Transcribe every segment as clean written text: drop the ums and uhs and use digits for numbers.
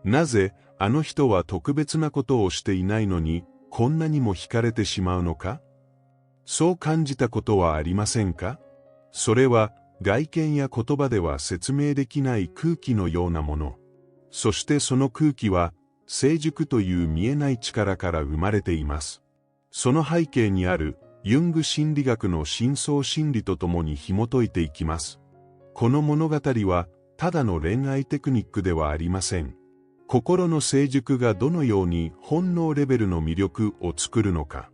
なぜ、あの人は特別なことをしていないのに、こんなにも惹かれてしまうのか？そう感じたことはありませんか？それは、外見や言葉では説明できない空気のようなもの。そしてその空気は、成熟という見えない力から生まれています。その背景にある、ユング心理学の深層心理とともに紐解いていきます。この物語は、ただの恋愛テクニックではありません。心の成熟がどのように本能レベルの魅力を作るのか。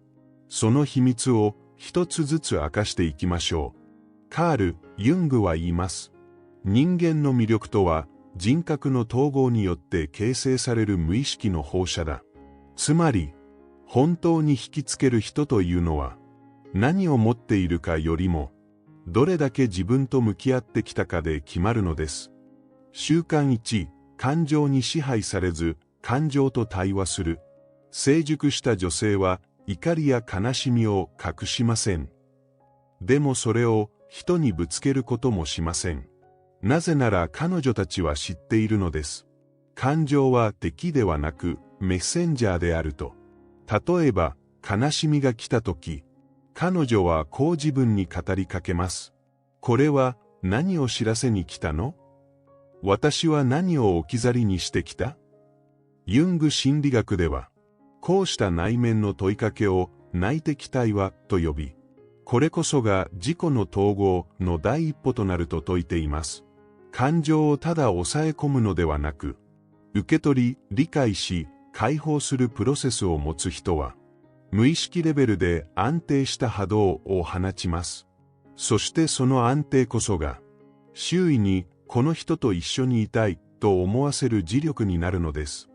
その秘密を一つずつ明かしていきましょう。カール・ユングは言います。人間の魅力とは人格の統合によって形成される無意識の放射だ。つまり、本当に引きつける人というのは、何を持っているかよりも、どれだけ自分と向き合ってきたかで決まるのです。習慣1、感情に支配されず、感情と対話する。成熟した女性は、怒りや悲しみを隠しません。でもそれを人にぶつけることもしません。なぜなら彼女たちは知っているのです。感情は敵ではなくメッセンジャーであると。例えば、悲しみが来たとき、彼女はこう自分に語りかけます。これは何を知らせに来たの？私は何を置き去りにしてきた？ユング心理学では、こうした内面の問いかけを内的対話と呼び、これこそが自己の統合の第一歩となると説いています。感情をただ抑え込むのではなく、受け取り、理解し、解放するプロセスを持つ人は、無意識レベルで安定した波動を放ちます。そしてその安定こそが、周囲にこの人と一緒にいたいと思わせる磁力になるのです。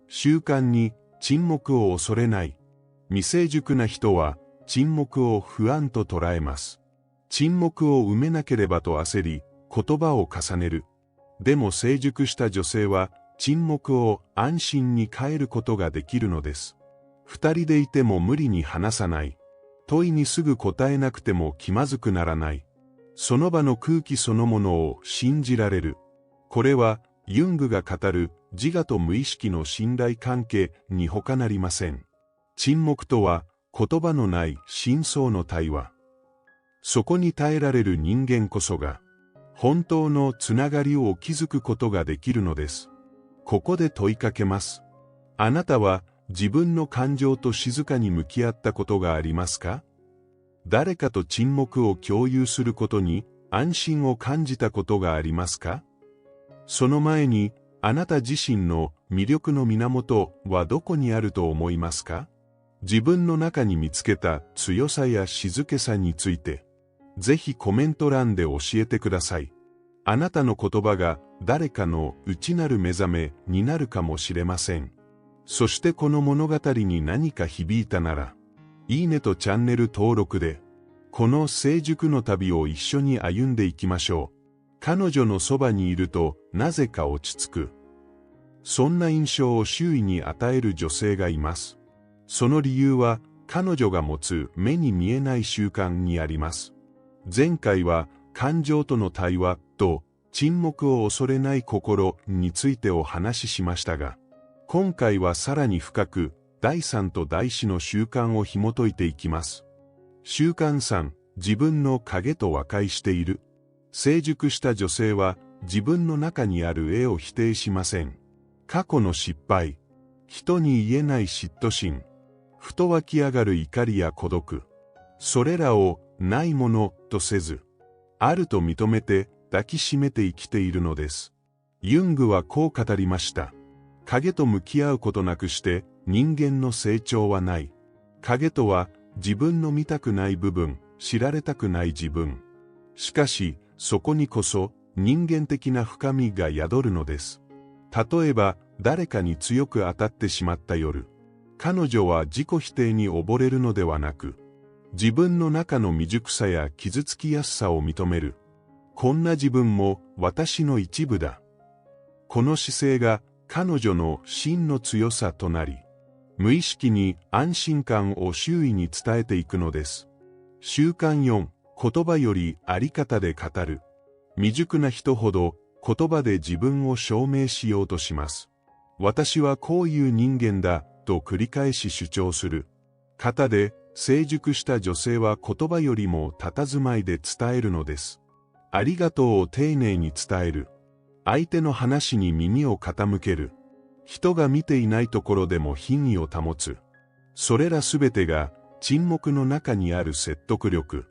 習慣に沈黙を恐れない。未成熟な人は沈黙を不安と捉えます。沈黙を埋めなければと焦り、言葉を重ねる。でも成熟した女性は沈黙を安心に変えることができるのです。二人でいても無理に話さない。問いにすぐ答えなくても気まずくならない。その場の空気そのものを信じられる。これはユングが語る自我と無意識の信頼関係に他なりません。沈黙とは言葉のない深層の対話。そこに耐えられる人間こそが本当のつながりを築くことができるのです。ここで問いかけます。あなたは自分の感情と静かに向き合ったことがありますか？誰かと沈黙を共有することに安心を感じたことがありますか？その前に、あなた自身の魅力の源はどこにあると思いますか？自分の中に見つけた強さや静けさについて、ぜひコメント欄で教えてください。あなたの言葉が誰かの内なる目覚めになるかもしれません。そしてこの物語に何か響いたなら、いいねとチャンネル登録で、この成熟の旅を一緒に歩んでいきましょう。彼女のそばにいるとなぜか落ち着く。そんな印象を周囲に与える女性がいます。その理由は彼女が持つ目に見えない習慣にあります。前回は感情との対話と沈黙を恐れない心についてお話ししましたが、今回はさらに深く第3と第4の習慣を紐解いていきます。習慣3、自分の影と和解している。成熟した女性は自分の中にある絵を否定しません。過去の失敗、人に言えない嫉妬心、ふと湧き上がる怒りや孤独、それらをないものとせず、あると認めて抱きしめて生きているのです。ユングはこう語りました。影と向き合うことなくして人間の成長はない。影とは自分の見たくない部分、知られたくない自分。しかし、そこにこそ人間的な深みが宿るのです。例えば、誰かに強く当たってしまった夜、彼女は自己否定に溺れるのではなく、自分の中の未熟さや傷つきやすさを認める。こんな自分も私の一部だ。この姿勢が彼女の真の強さとなり、無意識に安心感を周囲に伝えていくのです。習慣4、言葉よりあり方で語る。未熟な人ほど言葉で自分を証明しようとします。私はこういう人間だ、と繰り返し主張する方で、成熟した女性は言葉よりも佇まいで伝えるのです。ありがとうを丁寧に伝える。相手の話に耳を傾ける。人が見ていないところでも品位を保つ。それらすべてが沈黙の中にある説得力。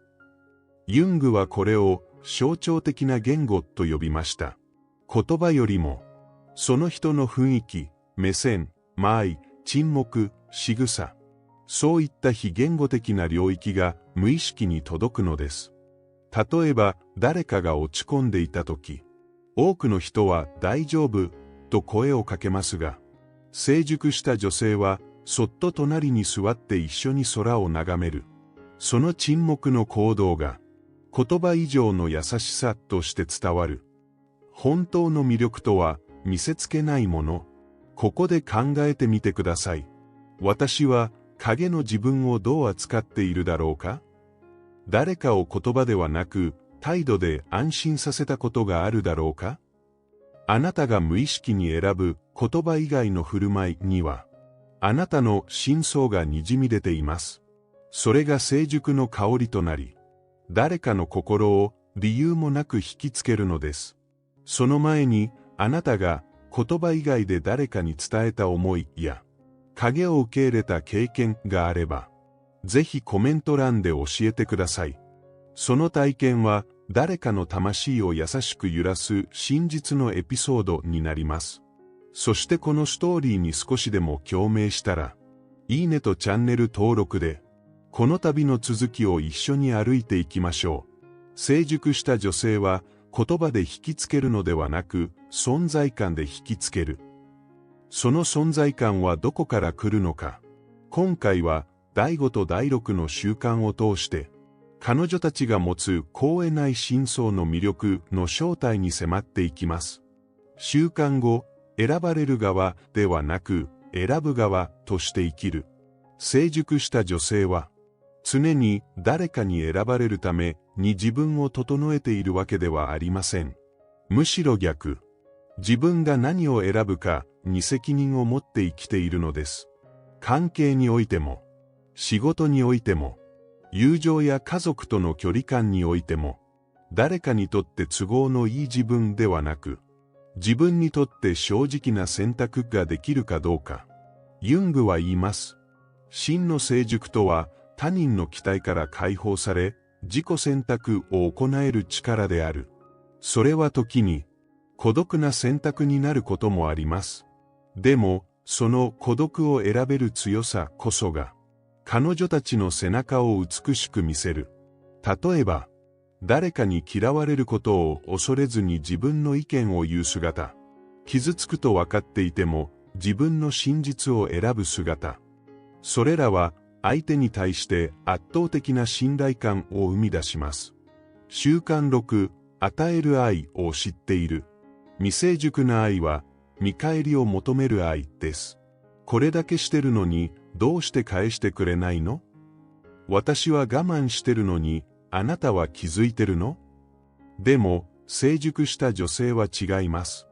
ユングはこれを象徴的な言語と呼びました。言葉よりも、その人の雰囲気、目線、間合い、沈黙、仕草、そういった非言語的な領域が無意識に届くのです。例えば、誰かが落ち込んでいたとき、多くの人は大丈夫と声をかけますが、成熟した女性はそっと隣に座って一緒に空を眺める。その沈黙の行動が言葉以上の優しさとして伝わる。本当の魅力とは見せつけないもの。ここで考えてみてください。私は影の自分をどう扱っているだろうか？誰かを言葉ではなく態度で安心させたことがあるだろうか？あなたが無意識に選ぶ言葉以外の振る舞いには、あなたの深層がにじみ出ています。それが成熟の香りとなり、誰かの心を理由もなく引きつけるのです。その前に、あなたが言葉以外で誰かに伝えた思いや、影を受け入れた経験があれば、ぜひコメント欄で教えてください。その体験は、誰かの魂を優しく揺らす真実のエピソードになります。そしてこのストーリーに少しでも共鳴したら、いいねとチャンネル登録で、この旅の続きを一緒に歩いていきましょう。成熟した女性は言葉で引きつけるのではなく、存在感で引きつける。その存在感はどこから来るのか。今回は第5と第6の習慣を通して、彼女たちが持つ抗えない深層の魅力の正体に迫っていきます。習慣後、選ばれる側ではなく、選ぶ側として生きる。成熟した女性は、常に誰かに選ばれるために自分を整えているわけではありません。むしろ逆。自分が何を選ぶかに責任を持って生きているのです。関係においても、仕事においても、友情や家族との距離感においても、誰かにとって都合のいい自分ではなく、自分にとって正直な選択ができるかどうか。ユングは言います。真の成熟とは他人の期待から解放され、自己選択を行える力である。それは時に孤独な選択になることもあります。でも、その孤独を選べる強さこそが、彼女たちの背中を美しく見せる。例えば、誰かに嫌われることを恐れずに自分の意見を言う姿。傷つくと分かっていても自分の真実を選ぶ姿。それらは相手に対して圧倒的な信頼感を生み出します。習慣6、与える愛を知っている。未成熟な愛は見返りを求める愛です。これだけしてるのにどうして返してくれないの？私は我慢してるのにあなたは気づいてるの？でも、成熟した女性は違います。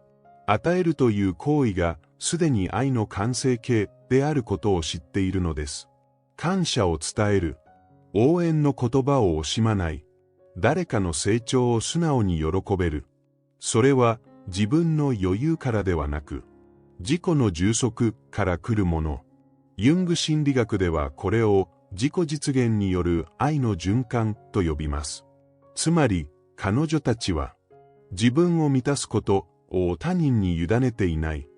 与えるという行為がすでに愛の完成形であることを知っているのです。感謝を伝える。応援の言葉を惜しまない。誰かの成長を素直に喜べる。それは自分の余裕からではなく、自己の充足から来るもの。ユング心理学ではこれを自己実現による愛の循環と呼びます。つまり、彼女たちは自分を満たすことを他人に委ねていない。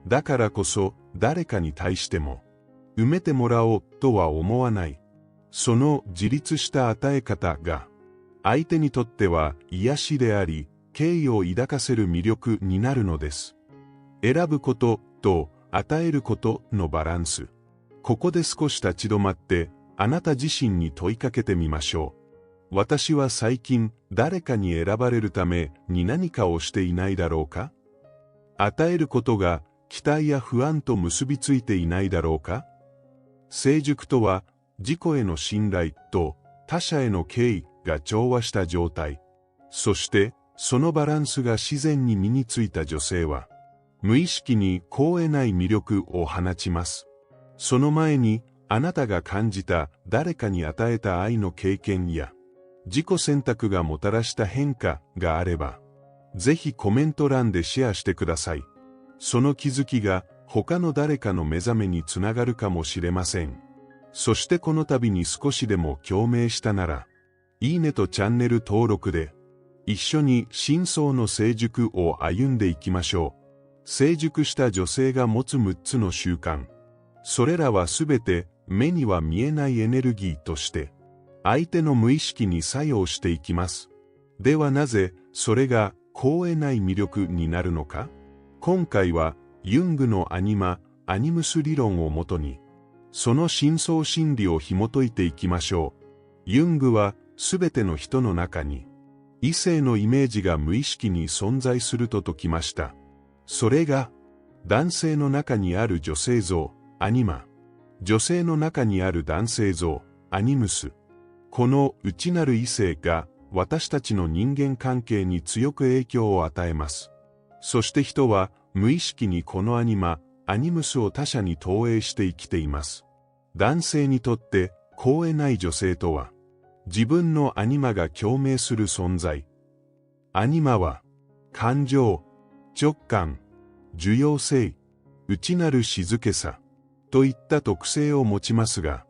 だからこそ誰かに対しても埋めてもらおうとは思わない。その自立した与え方が相手にとっては癒しであり、敬意を抱かせる魅力になるのです。選ぶことと与えることのバランス。ここで少し立ち止まってあなた自身に問いかけてみましょう。私は最近誰かに選ばれるために何かをしていないだろうか？与えることが期待や不安と結びついていないだろうか？成熟とは自己への信頼と他者への敬意が調和した状態。そしてそのバランスが自然に身についた女性は無意識に抗えない魅力を放ちます。その前に、あなたが感じた誰かに与えた愛の経験や、自己選択がもたらした変化があれば、ぜひコメント欄でシェアしてください。その気づきが他の誰かの目覚めにつながるかもしれません。そしてこの度に少しでも共鳴したなら、いいねとチャンネル登録で、一緒に深層の成熟を歩んでいきましょう。成熟した女性が持つ6つの習慣。それらはすべて目には見えないエネルギーとして、相手の無意識に作用していきます。ではなぜ、それが抗えない魅力になるのか？今回は、ユングのアニムス理論をもとに、その深層心理を紐解いていきましょう。ユングは、すべての人の中に、異性のイメージが無意識に存在すると説きました。それが、男性の中にある女性像、アニマ。女性の中にある男性像、アニムス。この内なる異性が私たちの人間関係に強く影響を与えます。そして人は無意識にこのアニムスを他者に投影して生きています。男性にとって抗えない女性とは、自分のアニマが共鳴する存在。アニマは、感情、直感、受容性、内なる静けさ、といった特性を持ちますが、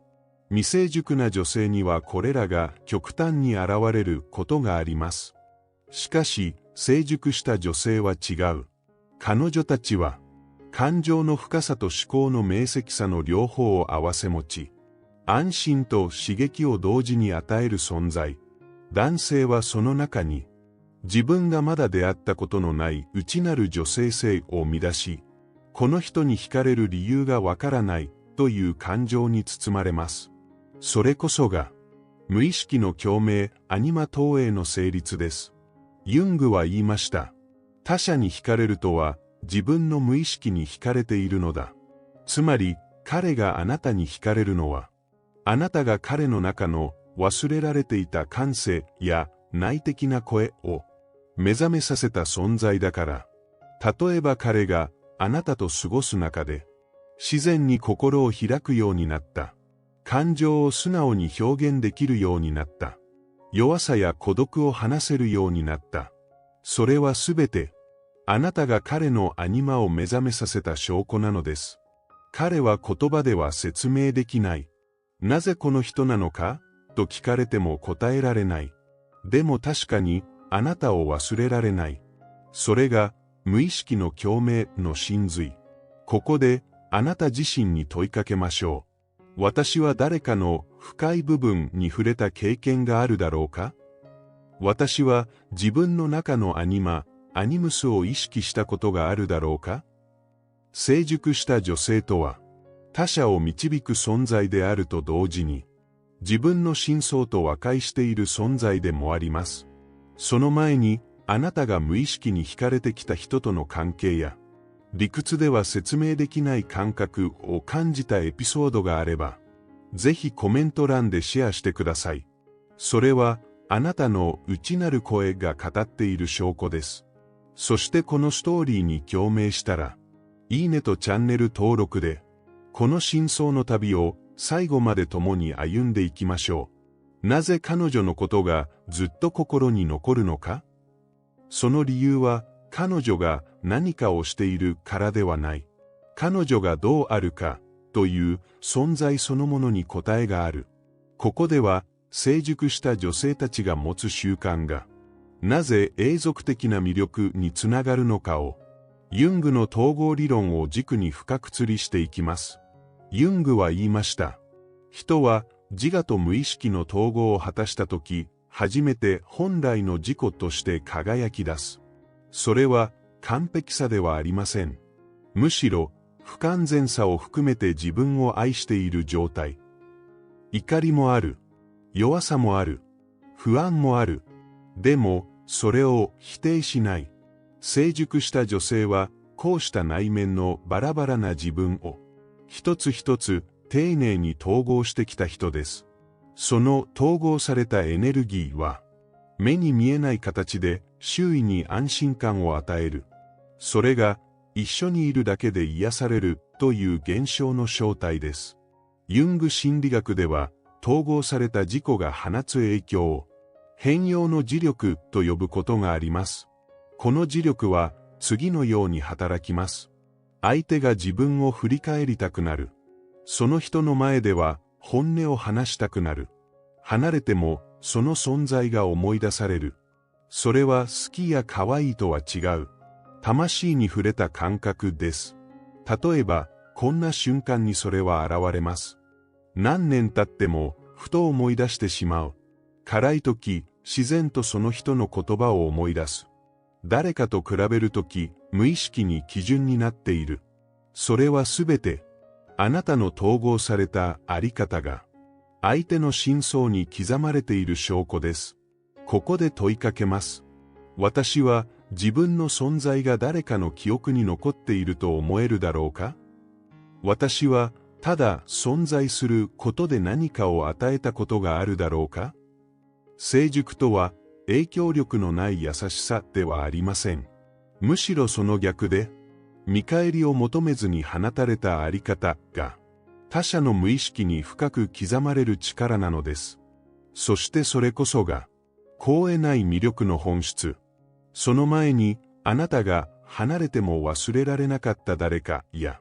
未成熟な女性にはこれらが極端に現れることがあります。しかし、成熟した女性は違う。彼女たちは、感情の深さと思考の明晰さの両方を併せ持ち、安心と刺激を同時に与える存在。男性はその中に、自分がまだ出会ったことのない内なる女性性を生み出し、この人に惹かれる理由がわからないという感情に包まれます。それこそが、無意識の共鳴、アニマ投影の成立です。ユングは言いました。他者に惹かれるとは、自分の無意識に惹かれているのだ。つまり、彼があなたに惹かれるのは、あなたが彼の中の忘れられていた感性や内的な声を目覚めさせた存在だから。例えば彼があなたと過ごす中で、自然に心を開くようになった。感情を素直に表現できるようになった。弱さや孤独を話せるようになった。それはすべて、あなたが彼のアニマを目覚めさせた証拠なのです。彼は言葉では説明できない。なぜこの人なのかと聞かれても答えられない。でも確かに、あなたを忘れられない。それが、無意識の共鳴の真髄。ここで、あなた自身に問いかけましょう。私は誰かの深い部分に触れた経験があるだろうか？私は自分の中のアニムスを意識したことがあるだろうか？成熟した女性とは、他者を導く存在であると同時に、自分の深層と和解している存在でもあります。その前に、あなたが無意識に惹かれてきた人との関係や、理屈では説明できない感覚を感じたエピソードがあれば、ぜひコメント欄でシェアしてください。それは、あなたの内なる声が語っている証拠です。そしてこのストーリーに共鳴したら、いいねとチャンネル登録で、この深層の旅を最後まで共に歩んでいきましょう。なぜ彼女のことがずっと心に残るのか？その理由は、彼女が何かをしているからではない。彼女がどうあるかという存在そのものに答えがある。ここでは成熟した女性たちが持つ習慣がなぜ永続的な魅力につながるのかをユングの統合理論を軸に深く釣りしていきます。ユングは言いました。人は自我と無意識の統合を果たしたとき、初めて本来の自己として輝き出す。それは完璧さではありません。むしろ不完全さを含めて自分を愛している状態。怒りもある。弱さもある。不安もある。でも、それを否定しない。成熟した女性は、こうした内面のバラバラな自分を、一つ一つ丁寧に統合してきた人です。その統合されたエネルギーは、目に見えない形で周囲に安心感を与える。それが一緒にいるだけで癒されるという現象の正体です。ユング心理学では、統合された自己が放つ影響を、変容の磁力と呼ぶことがあります。この磁力は次のように働きます。相手が自分を振り返りたくなる。その人の前では本音を話したくなる。離れてもその存在が思い出される。それは好きや可愛いとは違う。魂に触れた感覚です。例えば、こんな瞬間にそれは現れます。何年経ってもふと思い出してしまう。辛い時、自然とその人の言葉を思い出す。誰かと比べるとき、無意識に基準になっている。それはすべて、あなたの統合されたあり方が、相手の深層に刻まれている証拠です。ここで問いかけます。私は自分の存在が誰かの記憶に残っていると思えるだろうか？私はただ存在することで何かを与えたことがあるだろうか？成熟とは影響力のない優しさではありません。むしろその逆で、見返りを求めずに放たれたあり方が、他者の無意識に深く刻まれる力なのです。そしてそれこそが、抗えない魅力の本質。その前に、あなたが離れても忘れられなかった誰かや、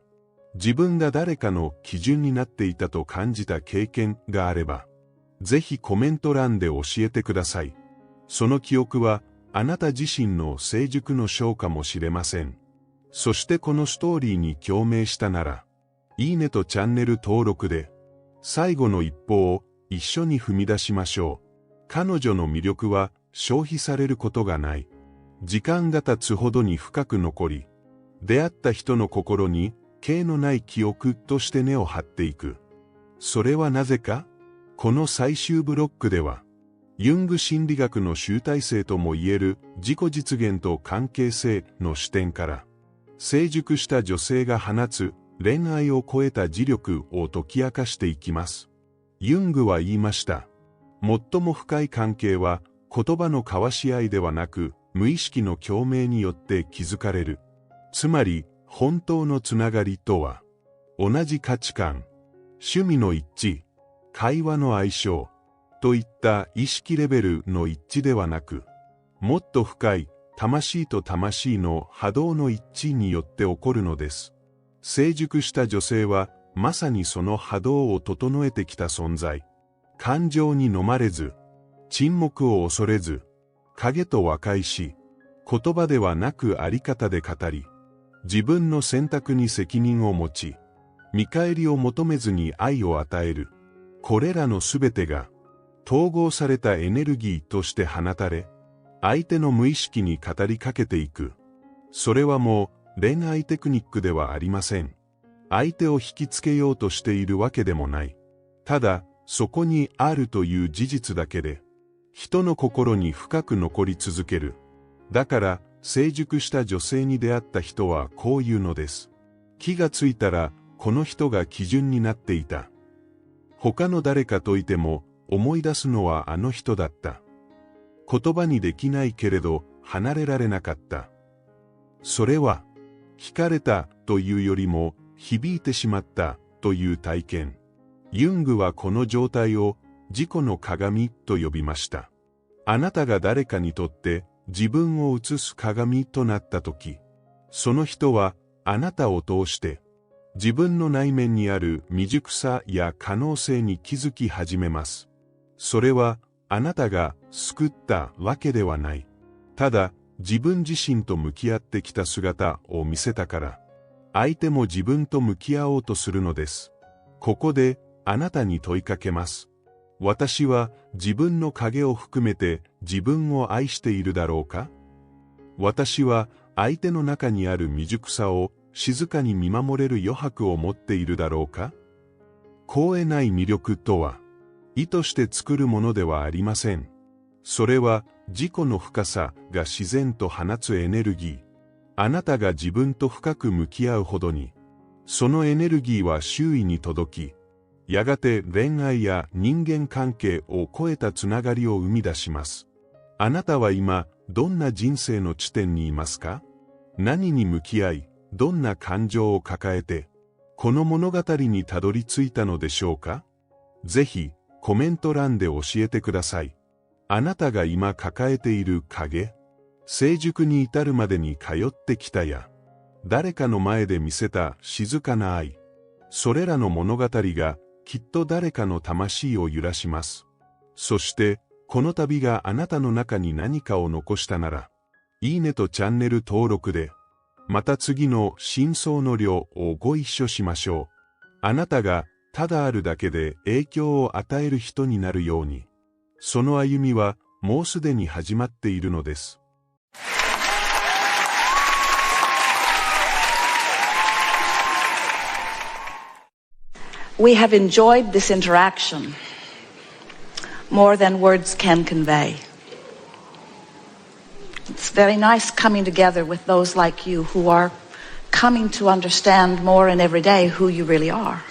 自分が誰かの基準になっていたと感じた経験があれば、ぜひコメント欄で教えてください。その記憶は、あなた自身の成熟の証かもしれません。そしてこのストーリーに共鳴したなら、いいねとチャンネル登録で、最後の一歩を一緒に踏み出しましょう。彼女の魅力は消費されることがない。時間が経つほどに深く残り、出会った人の心に形のない記憶として根を張っていく。それはなぜか？この最終ブロックでは、ユング心理学の集大成ともいえる自己実現と関係性の視点から、成熟した女性が放つ恋愛を超えた磁力を解き明かしていきます。ユングは言いました。最も深い関係は言葉の交わし合いではなく、無意識の共鳴によって築かれる。つまり、本当のつながりとは、同じ価値観、趣味の一致、会話の相性、といった意識レベルの一致ではなく、もっと深い魂と魂の波動の一致によって起こるのです。成熟した女性は、まさにその波動を整えてきた存在。感情に飲まれず、沈黙を恐れず、影と和解し、言葉ではなくあり方で語り、自分の選択に責任を持ち、見返りを求めずに愛を与える。これらのすべてが、統合されたエネルギーとして放たれ、相手の無意識に語りかけていく。それはもう恋愛テクニックではありません。相手を引きつけようとしているわけでもない。ただ、そこにあるという事実だけで、人の心に深く残り続ける。だから、成熟した女性に出会った人はこう言うのです。気がついたら、この人が基準になっていた。他の誰かといても、思い出すのはあの人だった。言葉にできないけれど、離れられなかった。それは、惹かれたというよりも、響いてしまったという体験。ユングはこの状態を自己の鏡と呼びました。あなたが誰かにとって自分を映す鏡となったとき、その人はあなたを通して自分の内面にある未熟さや可能性に気づき始めます。それはあなたが救ったわけではない。ただ自分自身と向き合ってきた姿を見せたから、相手も自分と向き合おうとするのです。ここであなたに問いかけます。私は自分の影を含めて自分を愛しているだろうか？私は相手の中にある未熟さを静かに見守れる余白を持っているだろうか？抗えない魅力とは、意図して作るものではありません。それは自己の深さが自然と放つエネルギー。あなたが自分と深く向き合うほどに、そのエネルギーは周囲に届き、やがて恋愛や人間関係を超えたつながりを生み出します。あなたは今、どんな人生の地点にいますか？何に向き合い、どんな感情を抱えて、この物語にたどり着いたのでしょうか？ぜひ、コメント欄で教えてください。あなたが今抱えている影、成熟に至るまでに通ってきたや、誰かの前で見せた静かな愛、それらの物語がきっと誰かの魂を揺らします。そして、この旅があなたの中に何かを残したなら、いいねとチャンネル登録で、また次の深層の量をご一緒しましょう。あなたがただあるだけで影響を与える人になるように。その歩みはもうすでに始まっているのです。We have enjoyed this interaction more than words can convey. It's very nice coming together with those like you who are coming to understand more and every day who you really are.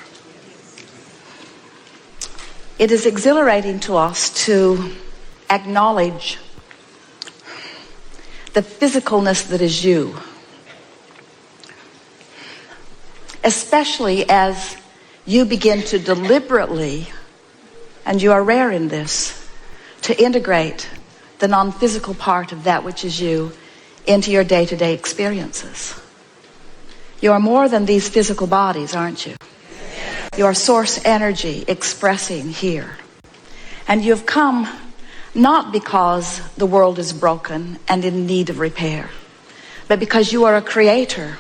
It is exhilarating to us to acknowledge the physicalness that is you, especially as you begin to deliberately, and you are rare in this, to integrate the non-physical part of that which is you into your day-to-day experiences. You are more than these physical bodies, aren't you? You are source energy expressing here. And you have come not because the world is broken and in need of repair, but because you are a creator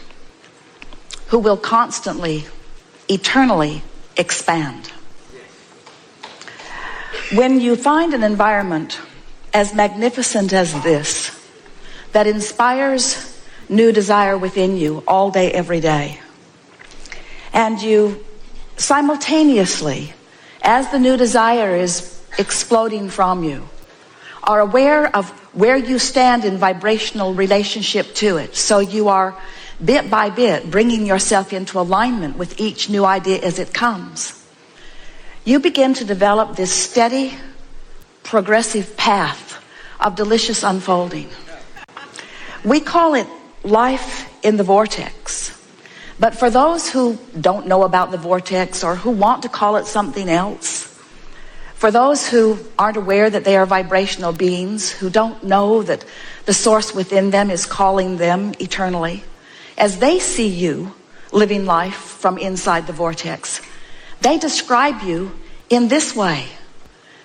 who will constantly, eternally expand. When you find an environment as magnificent as this, that inspires new desire within you all day, every day, and you simultaneously, as the new desire is exploding from you, are aware of where you stand in vibrational relationship to it, so you are bit by bit bringing yourself into alignment with each new idea as it comes, you begin to develop this steady, progressive path of delicious unfolding. We call it life in the vortex. But for those who don't know about the vortex or who want to call it something else, for those who aren't aware that they are vibrational beings, who don't know that the source within them is calling them eternally, as they see you living life from inside the vortex, they describe you in this way.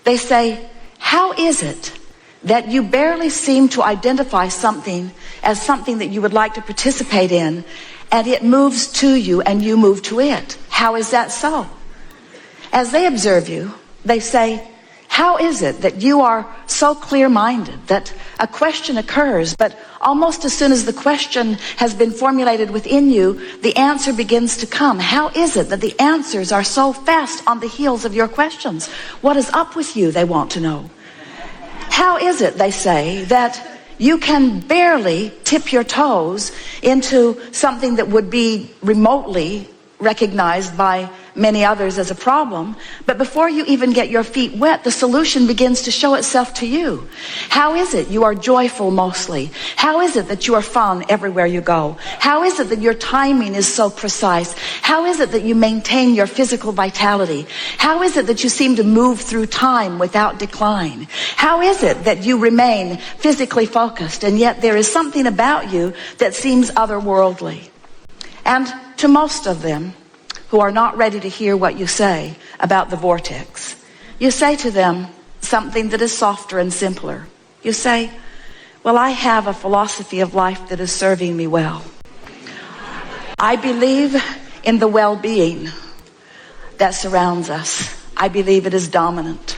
They say, how is it that you barely seem to identify something as something that you would like to participate in, and it moves to you and you move to it? How is that so? As they observe you, they say, how is it that you are so clear-minded that a question occurs, but almost as soon as the question has been formulated within you, the answer begins to come? How is it that the answers are so fast on the heels of your questions? What is up with you, they want to know. How is it, they say, that you can barely tip your toes into something that would be remotely recognized by many others as a problem, but before you even get your feet wet, the solution begins to show itself to you? How is it you are joyful mostly? How is it that you are fun everywhere you go? How is it that your timing is so precise? How is it that you maintain your physical vitality? How is it that you seem to move through time without decline? How is it that you remain physically focused, and yet there is something about you that seems otherworldly? And to most of them who are not ready to hear what you say about the vortex, you say to them something that is softer and simpler. You say, well, I have a philosophy of life that is serving me well. I believe in the well-being that surrounds us. I believe it is dominant.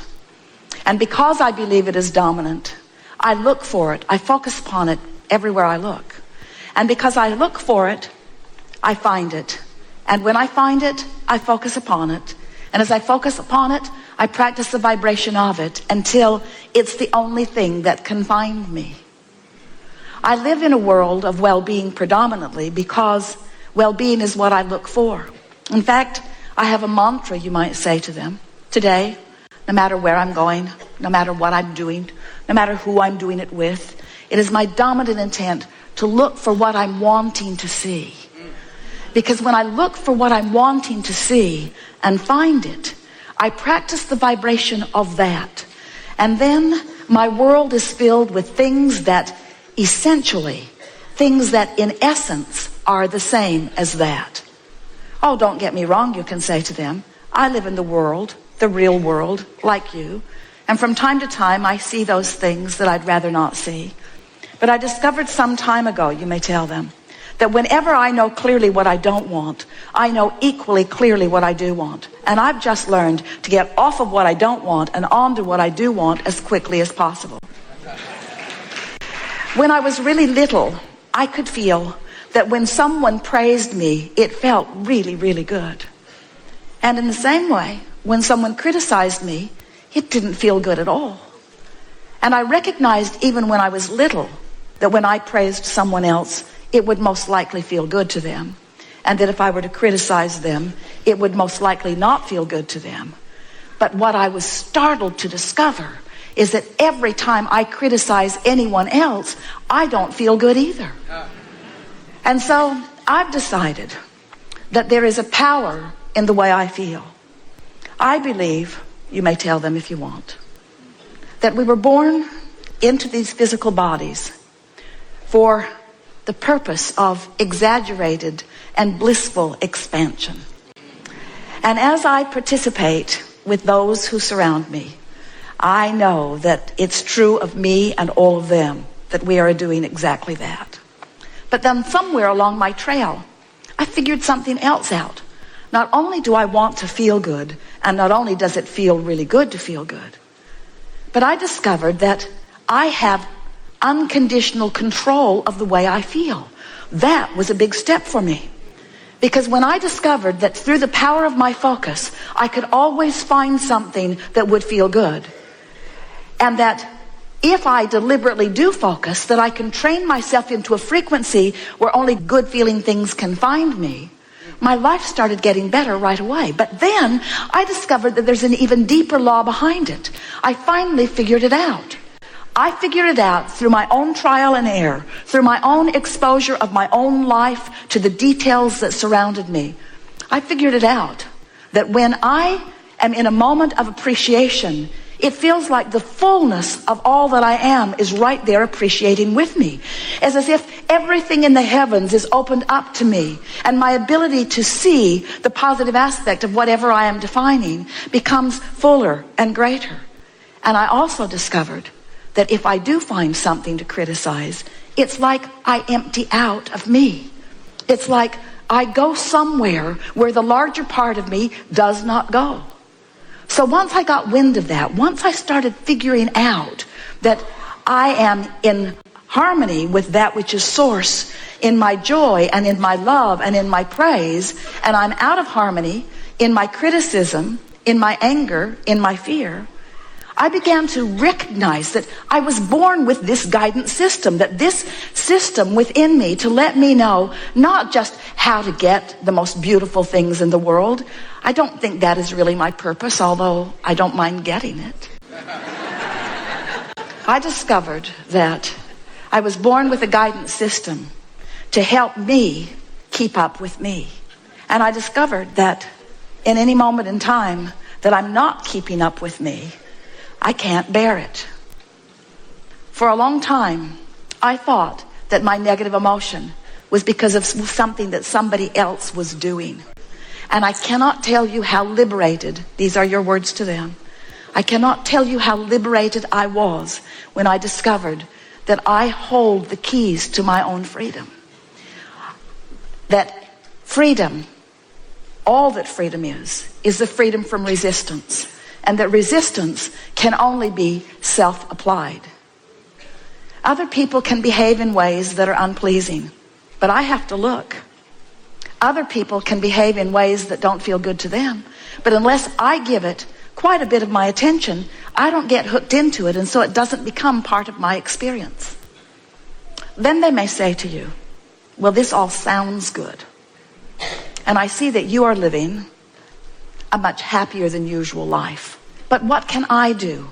And because I believe it is dominant, I look for it. I focus upon it everywhere I look. And because I look for it, I find it. And when I find it, I focus upon it. And as I focus upon it, I practice the vibration of it until it's the only thing that can find me. I live in a world of well-being predominantly because well-being is what I look for. In fact, I have a mantra, you might say to them. Today, no matter where I'm going, no matter what I'm doing, no matter who I'm doing it with, it is my dominant intent to look for what I'm wanting to see. Because when I look for what I'm wanting to see and find it, I practice the vibration of that. And then my world is filled with things that essentially, things that in essence are the same as that. Oh, don't get me wrong, you can say to them. I live in the world, the real world, like you. And from time to time, I see those things that I'd rather not see. But I discovered some time ago, you may tell them, that whenever I know clearly what I don't want, I know equally clearly what I do want. And I've just learned to get off of what I don't want and on to what I do want as quickly as possible. When I was really little, I could feel that when someone praised me, it felt really, really good. And in the same way, when someone criticized me, it didn't feel good at all. And I recognized even when I was little that when I praised someone else, it would most likely feel good to them. And that if I were to criticize them, it would most likely not feel good to them. But what I was startled to discover is that every time I criticize anyone else, I don't feel good either. And so I've decided that there is a power in the way I feel. I believe, you may tell them if you want, that we were born into these physical bodies for the purpose of exaggerated and blissful expansion. And as I participate with those who surround me, I know that it's true of me and all of them that we are doing exactly that. But then somewhere along my trail, I figured something else out. Not only do I want to feel good, and not only does it feel really good to feel good, but I discovered that I have unconditional control of the way I feel. That was a big step for me. Because when I discovered that through the power of my focus, I could always find something that would feel good. And that if I deliberately do focus, that I can train myself into a frequency where only good feeling things can find me. My life started getting better right away. But then I discovered that there's an even deeper law behind it. I finally figured it out. I figured it out through my own trial and error, through my own exposure of my own life to the details that surrounded me. I figured it out that when I am in a moment of appreciation, it feels like the fullness of all that I am is right there appreciating with me. As if everything in the heavens is opened up to me, and my ability to see the positive aspect of whatever I am defining becomes fuller and greater. And I also discovered that if I do find something to criticize, it's like I empty out of me. It's like I go somewhere where the larger part of me does not go. So once I got wind of that, once I started figuring out that I am in harmony with that which is source in my joy and in my love and in my praise, and I'm out of harmony in my criticism, in my anger, in my fear, I began to recognize that I was born with this guidance system, that this system within me to let me know not just how to get the most beautiful things in the world. I don't think that is really my purpose, although I don't mind getting it. I discovered that I was born with a guidance system to help me keep up with me. And I discovered that in any moment in time that I'm not keeping up with me, I can't bear it. For a long time, I thought that my negative emotion was because of something that somebody else was doing. And I cannot tell you how liberated, these are your words to them, I cannot tell you how liberated I was when I discovered that I hold the keys to my own freedom. That freedom, all that freedom is the freedom from resistance. And that resistance can only be self-applied. Other people can behave in ways that are unpleasing, but I have to look. Other people can behave in ways that don't feel good to them, but unless I give it quite a bit of my attention, I don't get hooked into it, and so it doesn't become part of my experience. Then they may say to you, well, this all sounds good, and I see that you are living a much happier than usual life. But what can I do?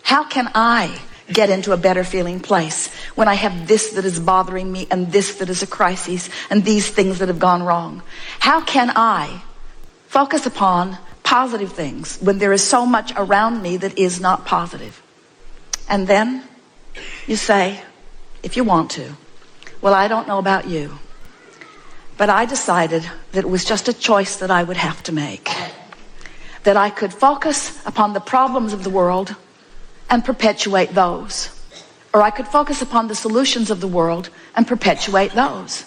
How can I get into a better feeling place, when I have this that is bothering me and this that is a crisis and these things that have gone wrong? How can I focus upon positive things when there is so much around me that is not positive? And then you say, if you want to, well, I don't know about you, but I decided that it was just a choice that I would have to make. That I could focus upon the problems of the world and perpetuate those. Or I could focus upon the solutions of the world and perpetuate those.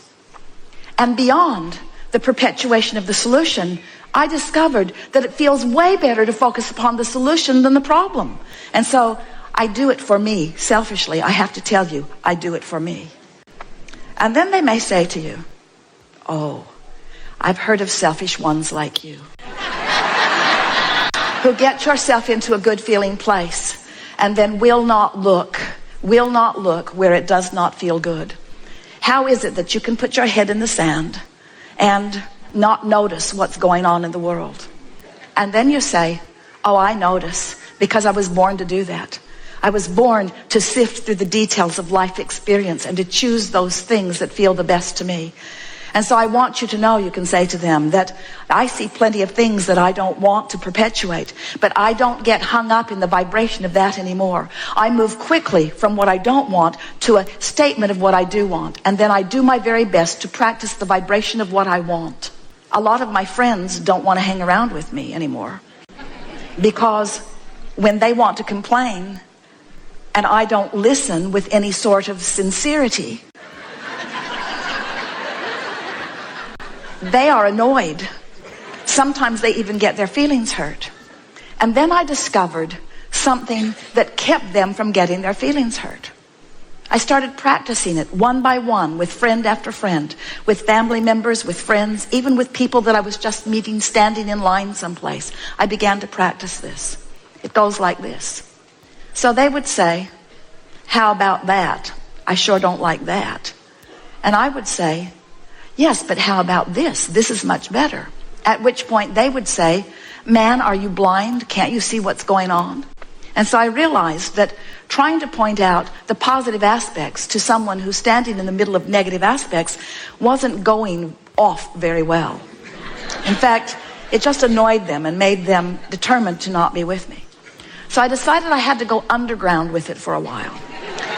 And beyond the perpetuation of the solution, I discovered that it feels way better to focus upon the solution than the problem. And so I do it for me, selfishly. I have to tell you, I do it for me. And then they may say to you, oh, I've heard of selfish ones like you, who get yourself into a good feeling place and then will not look where it does not feel good. How is it that you can put your head in the sand and not notice what's going on in the world? And then you say, oh, I notice, because I was born to do that. I was born to sift through the details of life experience and to choose those things that feel the best to me. And so I want you to know, you can say to them, that I see plenty of things that I don't want to perpetuate, but I don't get hung up in the vibration of that anymore. I move quickly from what I don't want to a statement of what I do want. And then I do my very best to practice the vibration of what I want. A lot of my friends don't want to hang around with me anymore, because when they want to complain and I don't listen with any sort of sincerity, they are annoyed. Sometimes they even get their feelings hurt. And then I discovered something that kept them from getting their feelings hurt. I started practicing it one by one, with friend after friend, with family members, with friends, even with people that I was just meeting standing in line someplace. I began to practice this. It goes like this. So they would say, how about that? I sure don't like that. And I would say, yes, but how about this? This is much better. At which point they would say, man, are you blind? Can't you see what's going on? And so I realized that trying to point out the positive aspects to someone who's standing in the middle of negative aspects wasn't going off very well. In fact, it just annoyed them and made them determined to not be with me. So I decided I had to go underground with it for a while.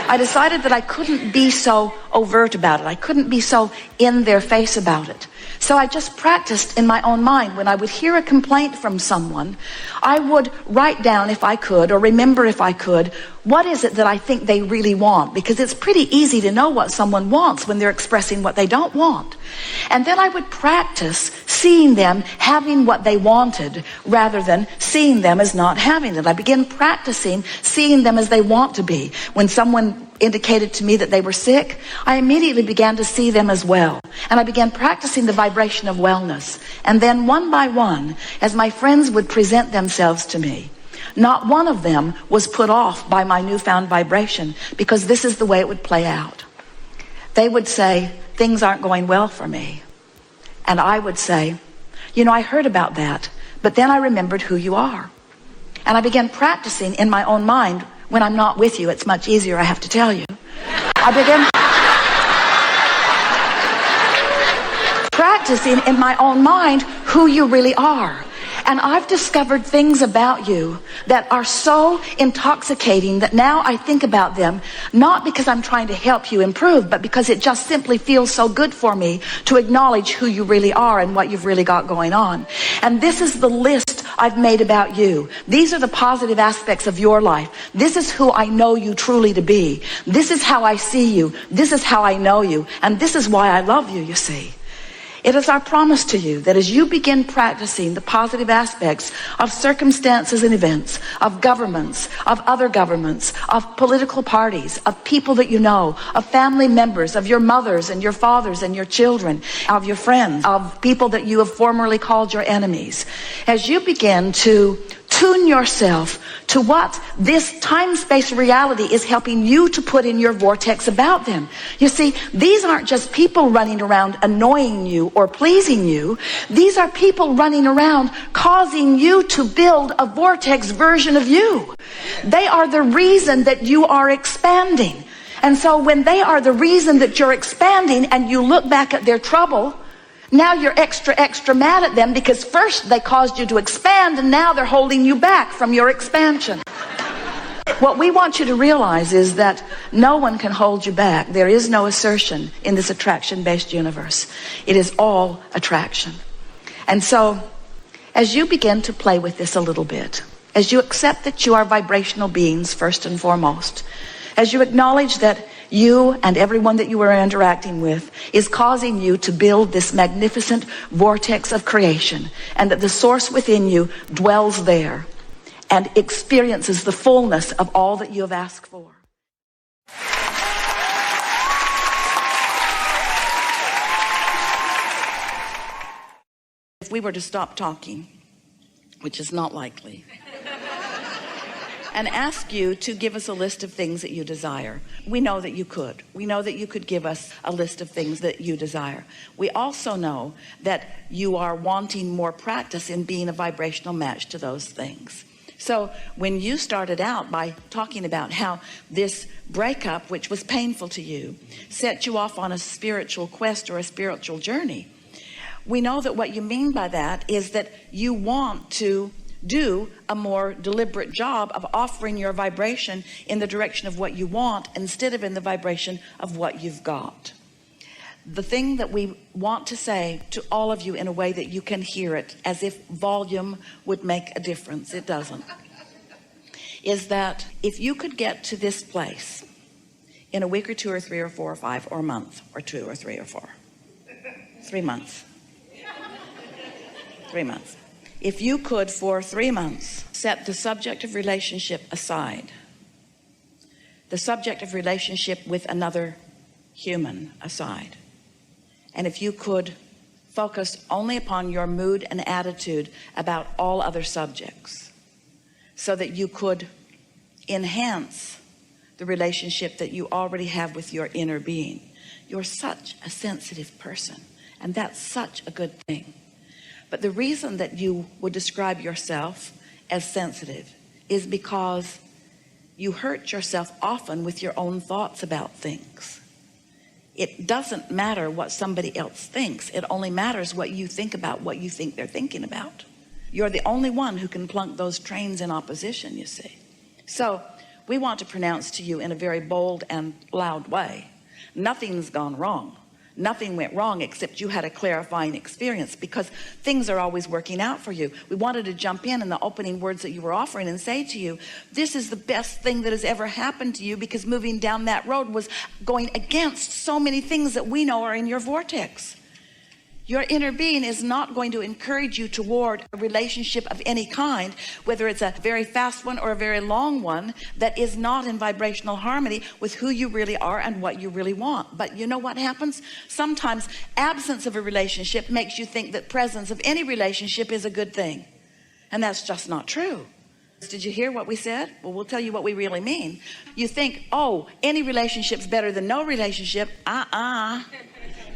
I decided that I couldn't be so overt about it. I couldn't be so in their face about it. So I just practiced in my own mind. When I would hear a complaint from someone, I would write down, if I could, or remember if I could, what is it that I think they really want? Because it's pretty easy to know what someone wants when they're expressing what they don't want. And then I would practice seeing them having what they wanted rather than seeing them as not having it. I began practicing seeing them as they want to be. When someone indicated to me that they were sick, I immediately began to see them as well. And I began practicing the vibration of wellness. And then one by one, as my friends would present themselves to me, not one of them was put off by my newfound vibration, because this is the way it would play out. They would say, things aren't going well for me. And I would say, you know, I heard about that, but then I remembered who you are. And I began practicing in my own mind. When I'm not with you, it's much easier, I have to tell you. I began practicing in my own mind who you really are. And I've discovered things about you that are so intoxicating that now I think about them, not because I'm trying to help you improve, but because it just simply feels so good for me to acknowledge who you really are and what you've really got going on. And this is the list I've made about you. These are the positive aspects of your life. This is who I know you truly to be. This is how I see you. This is how I know you. And this is why I love you, you see. It is our promise to you that as you begin practicing the positive aspects of circumstances and events, of governments, of other governments, of political parties, of people that you know, of family members, of your mothers and your fathers and your children, of your friends, of people that you have formerly called your enemies, as you begin to tune yourself to what this time-space reality is helping you to put in your vortex about them. You see, these aren't just people running around annoying you or pleasing you. These are people running around causing you to build a vortex version of you. They are the reason that you are expanding. And so when they are the reason that you're expanding and you look back at their trouble, now you're extra mad at them because first they caused you to expand and now they're holding you back from your expansion. What we want you to realize is that no one can hold you back. There is no assertion in this attraction-based universe. It is all attraction. And so as you begin to play with this a little bit, as you accept that you are vibrational beings first and foremost, as you acknowledge that you and everyone that you are interacting with is causing you to build this magnificent vortex of creation, and that the source within you dwells there and experiences the fullness of all that you have asked for. If we were to stop talking, which is not likely, and ask you to give us a list of things that you desire. We know that you could. We know that you could give us a list of things that you desire. We also know that you are wanting more practice in being a vibrational match to those things. So when you started out by talking about how this breakup, which was painful to you, set you off on a spiritual quest or a spiritual journey, we know that what you mean by that is that you want to do a more deliberate job of offering your vibration in the direction of what you want instead of in the vibration of what you've got. The thing that we want to say to all of you in a way that you can hear it as if volume would make a difference, it doesn't, is that if you could get to this place in a week or 2 or 3 or 4 or 5 or a month or 2 or 3 or 4, 3 months, 3 months. If you could, for 3 months, set the subject of relationship aside, the subject of relationship with another human aside, and if you could focus only upon your mood and attitude about all other subjects, so that you could enhance the relationship that you already have with your inner being. You're such a sensitive person, and that's such a good thing. But the reason that you would describe yourself as sensitive is because you hurt yourself often with your own thoughts about things. It doesn't matter what somebody else thinks. It only matters what you think about what you think they're thinking about. You're the only one who can plunk those trains in opposition, you see. So we want to pronounce to you in a very bold and loud way, nothing's gone wrong. Nothing went wrong except you had a clarifying experience, because things are always working out for you. We wanted to jump in the opening words that you were offering and say to you, this is the best thing that has ever happened to you, because moving down that road was going against so many things that we know are in your vortex. Your inner being is not going to encourage you toward a relationship of any kind, whether it's a very fast one or a very long one, that is not in vibrational harmony with who you really are and what you really want. But you know what happens? Sometimes absence of a relationship makes you think that presence of any relationship is a good thing. And that's just not true. Did you hear what we said? Well, we'll tell you what we really mean. You think, oh, any relationship's better than no relationship.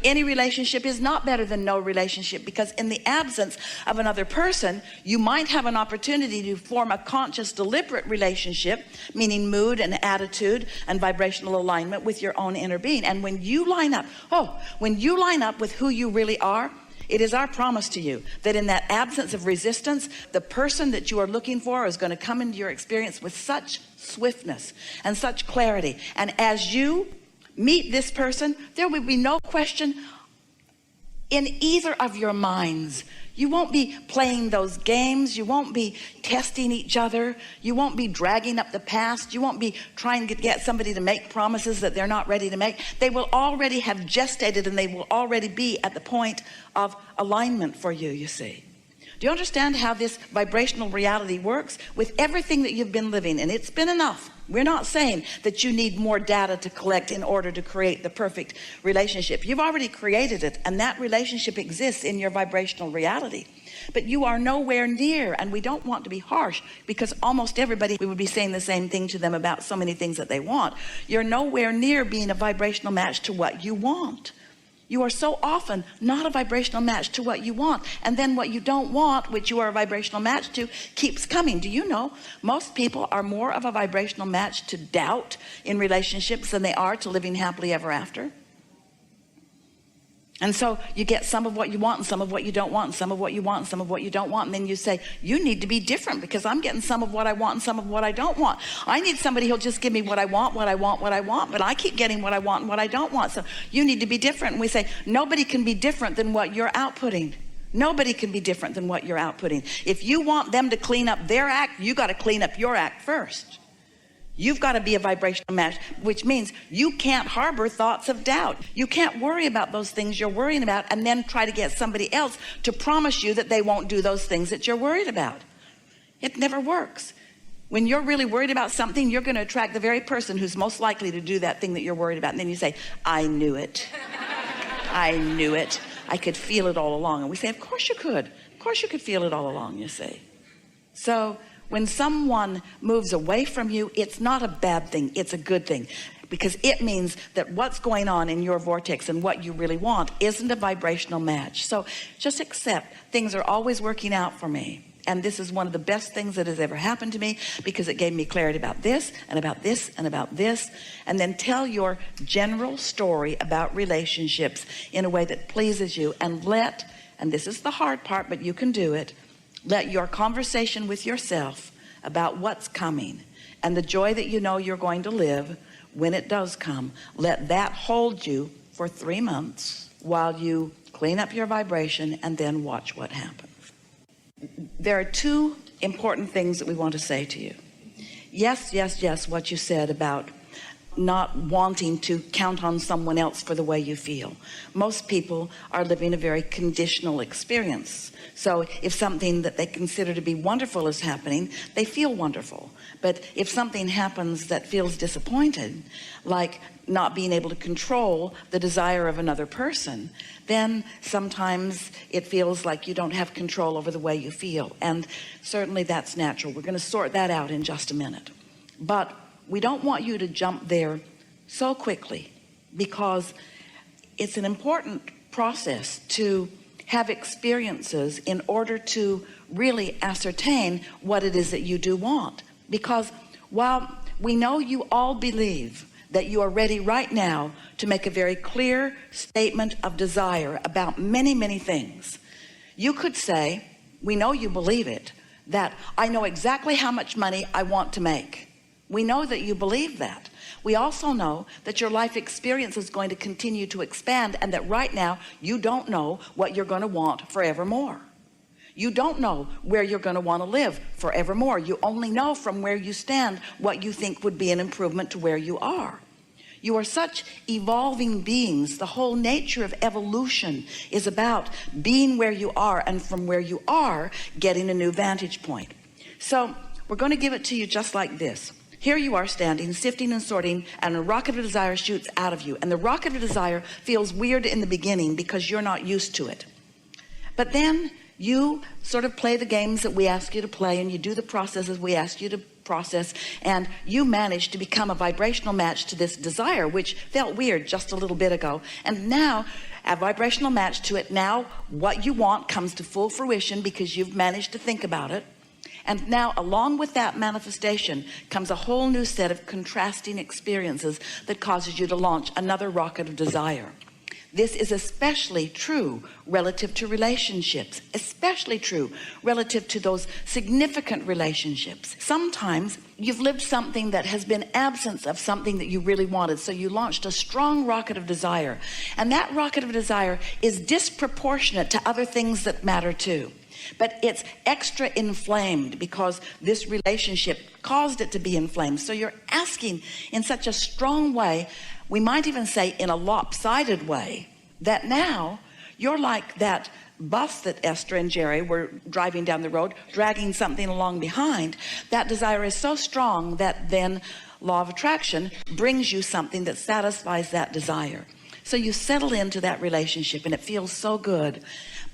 Any relationship is not better than no relationship, because in the absence of another person, you might have an opportunity to form a conscious, deliberate relationship, meaning mood and attitude and vibrational alignment with your own inner being. And when you line up, with who you really are, it is our promise to you that in that absence of resistance, the person that you are looking for is going to come into your experience with such swiftness and such clarity. And as you meet this person, there will be no question in either of your minds. You won't be playing those games. You won't be testing each other. You won't be dragging up the past. You won't be trying to get somebody to make promises that they're not ready to make. They will already have gestated, and they will already be at the point of alignment for you, you see. Do you understand how this vibrational reality works? With everything that you've been living, and it's been enough. We're not saying that you need more data to collect in order to create the perfect relationship. You've already created it, and that relationship exists in your vibrational reality. but you are nowhere near, and we don't want to be harsh because almost everybody, we would be saying the same thing to them about so many things that they want. You're nowhere near being a vibrational match to what you want. You are so often not a vibrational match to what you want, and then what you don't want, which you are a vibrational match to, keeps coming. Do you know most people are more of a vibrational match to doubt in relationships than they are to living happily ever after? And so you get some of what you want and some of what you don't want and some of what you want and some of what you don't want, and then you say, you need to be different because I'm getting some of what I want and some of what I don't want. I need somebody who'll just give me what I want, what I want, what I want, but I keep getting what I want and what I don't want, so you need to be different. And we say, nobody can be different than what you're outputting. Nobody can be different than what you're outputting. If you want them to clean up their act, you got to clean up your act first. You've got to be a vibrational match, which means you can't harbor thoughts of doubt. You can't worry about those things you're worrying about and then try to get somebody else to promise you that they won't do those things that you're worried about. It never works. When you're really worried about something, you're going to attract the very person who's most likely to do that thing that you're worried about. And then you say, I knew it. I knew it. I could feel it all along. And we say, of course you could. Of course you could feel it all along, you see. So when someone moves away from you, it's not a bad thing, it's a good thing, because it means that what's going on in your vortex and what you really want isn't a vibrational match. So just accept things are always working out for me, and this is one of the best things that has ever happened to me because it gave me clarity about this and about this and about this. And then tell your general story about relationships in a way that pleases you, and this is the hard part, but you can do it, let your conversation with yourself about what's coming and the joy that you know you're going to live when it does come, let that hold you for 3 months while you clean up your vibration and then watch what happens. There are 2 important things that we want to say to you. Yes, what you said about not wanting to count on someone else for the way you feel. Most people are living a very conditional experience. So if something that they consider to be wonderful is happening, they feel wonderful. But if something happens that feels disappointed, like not being able to control the desire of another person, then sometimes it feels like you don't have control over the way you feel. And certainly that's natural. We're going to sort that out in just a minute. But we don't want you to jump there so quickly, because it's an important process to have experiences in order to really ascertain what it is that you do want. Because while we know you all believe that you are ready right now to make a very clear statement of desire about many, many things, you could say, we know you believe it, that I know exactly how much money I want to make. We know that you believe that. We also know that your life experience is going to continue to expand, and that right now you don't know what you're going to want forevermore. You don't know where you're going to want to live forevermore. You only know from where you stand what you think would be an improvement to where you are. You are such evolving beings. The whole nature of evolution is about being where you are, and from where you are, getting a new vantage point. So we're going to give it to you just like this. Here you are standing, sifting and sorting, and a rocket of desire shoots out of you. And the rocket of desire feels weird in the beginning because you're not used to it. But then you sort of play the games that we ask you to play, and you do the processes we ask you to process, and you manage to become a vibrational match to this desire, which felt weird just a little bit ago. And now, a vibrational match to it. Now what you want comes to full fruition because you've managed to think about it. And now along with that manifestation comes a whole new set of contrasting experiences that causes you to launch another rocket of desire. This is especially true relative to relationships, especially true relative to those significant relationships. Sometimes you've lived something that has been absence of something that you really wanted, so you launched a strong rocket of desire, and that rocket of desire is disproportionate to other things that matter too. But it's extra inflamed because this relationship caused it to be inflamed. So you're asking in such a strong way, we might even say in a lopsided way, that now you're like that bus that Esther and Jerry were driving down the road, dragging something along behind. That desire is so strong that then law of attraction brings you something that satisfies that desire. So you settle into that relationship and it feels so good.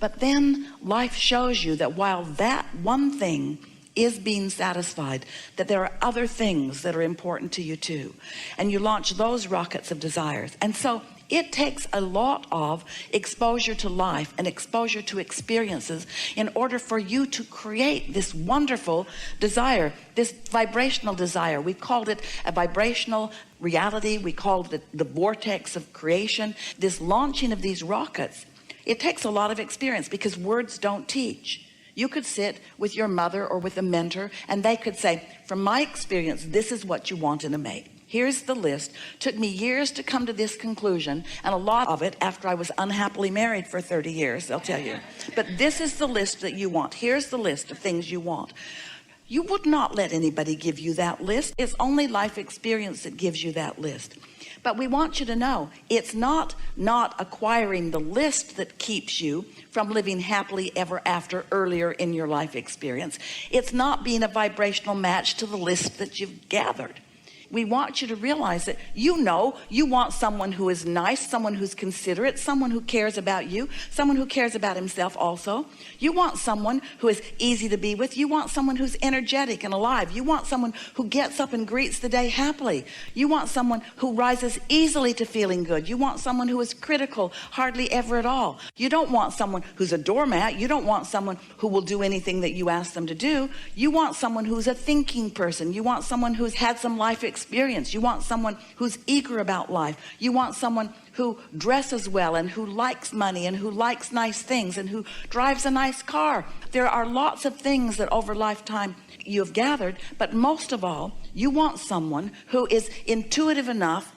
But then life shows you that while that one thing is being satisfied, that there are other things that are important to you too. And you launch those rockets of desires. And so it takes a lot of exposure to life and exposure to experiences in order for you to create this wonderful desire, this vibrational desire. We called it a vibrational reality. We called it the vortex of creation. This launching of these rockets, it takes a lot of experience because words don't teach. You could sit with your mother or with a mentor and they could say, from my experience, this is what you want in a mate. Here's the list. Took me years to come to this conclusion, and a lot of it after I was unhappily married for 30 years, they'll tell you. But this is the list that you want. Here's the list of things you want. You would not let anybody give you that list. It's only life experience that gives you that list. But we want you to know it's not acquiring the list that keeps you from living happily ever after earlier in your life experience. It's not being a vibrational match to the list that you've gathered. We want you to realize that you want someone who is nice, someone who's considerate, someone who cares about you, someone who cares about himself also. You want someone who is easy to be with. You want someone who's energetic and alive. You want someone who gets up and greets the day happily. You want someone who rises easily to feeling good. You want someone who is critical hardly ever at all. You don't want someone who's a doormat. You don't want someone who will do anything that you ask them to do. You want someone who's a thinking person. You want someone who's had some life experience. You want someone who's eager about life. You want someone who dresses well and who likes money and who likes nice things and who drives a nice car. There are lots of things that over lifetime you have gathered, but most of all, you want someone who is intuitive enough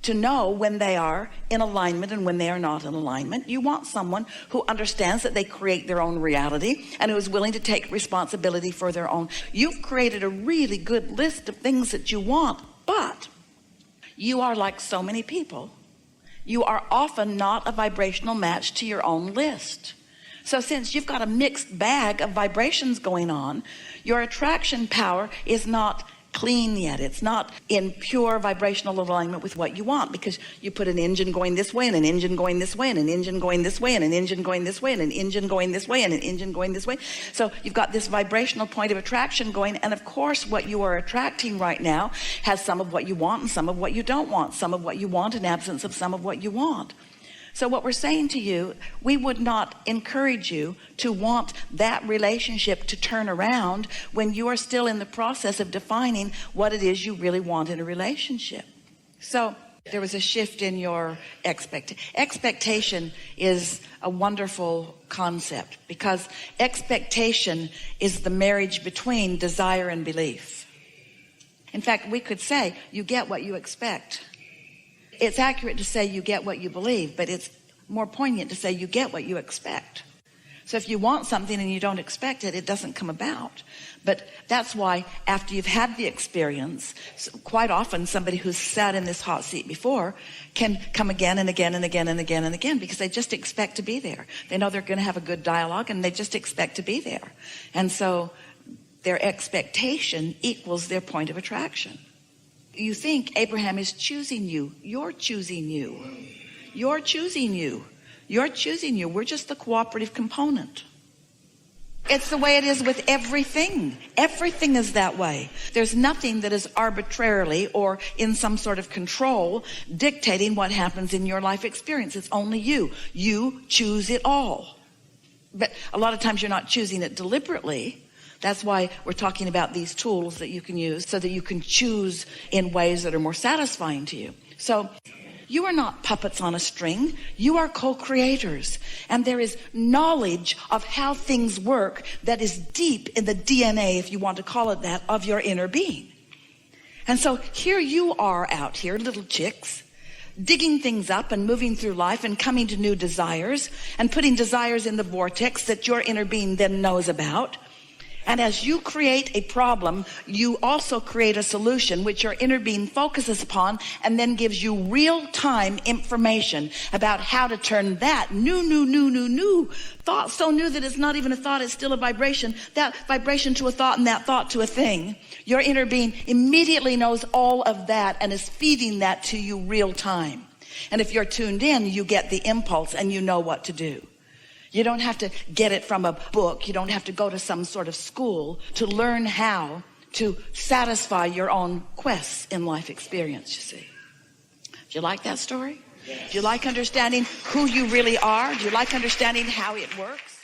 to know when they are in alignment and when they are not in alignment. You want someone who understands that they create their own reality and who is willing to take responsibility for their own. You've created a really good list of things that you want, but you are like so many people. You are often not a vibrational match to your own list. So since you've got a mixed bag of vibrations going on, your attraction power is not clean yet. It's not in pure vibrational alignment with what you want, because you put an engine going this way and an engine going this way and an engine going this way and an engine going this way and an engine going this way and an engine going this way. So you've got this vibrational point of attraction going, and of course what you are attracting right now has some of what you want and some of what you don't want, some of what you want in absence of some of what you want. So what we're saying to you, we would not encourage you to want that relationship to turn around when you are still in the process of defining what it is you really want in a relationship. So there was a shift in your expectation is a wonderful concept, because expectation is the marriage between desire and belief. In fact, we could say you get what you expect. It's accurate to say you get what you believe, but it's more poignant to say you get what you expect. So if you want something and you don't expect it, it doesn't come about. But that's why after you've had the experience, quite often somebody who's sat in this hot seat before can come again and again and again and again and again, because they just expect to be there. They know they're going to have a good dialogue and they just expect to be there. And so their expectation equals their point of attraction. You think Abraham is choosing you. You're choosing you. You're choosing you. You're choosing you. We're just the cooperative component. It's the way it is with everything. Everything is that way. There's nothing that is arbitrarily or in some sort of control dictating what happens in your life experience. It's only you. You choose it all. But a lot of times you're not choosing it deliberately. That's why we're talking about these tools that you can use so that you can choose in ways that are more satisfying to you. So you are not puppets on a string. You are co-creators. And there is knowledge of how things work that is deep in the DNA, if you want to call it that, of your inner being. And so here you are out here, little chicks, digging things up and moving through life and coming to new desires and putting desires in the vortex that your inner being then knows about. And as you create a problem, you also create a solution which your inner being focuses upon and then gives you real-time information about how to turn that new thought, so new that it's not even a thought, it's still a vibration, that vibration to a thought and that thought to a thing. Your inner being immediately knows all of that and is feeding that to you real time. And if you're tuned in, you get the impulse and you know what to do. You don't have to get it from a book. You don't have to go to some sort of school to learn how to satisfy your own quests in life experience, you see. Do you like that story? Do you like understanding who you really are? Do you like understanding how it works?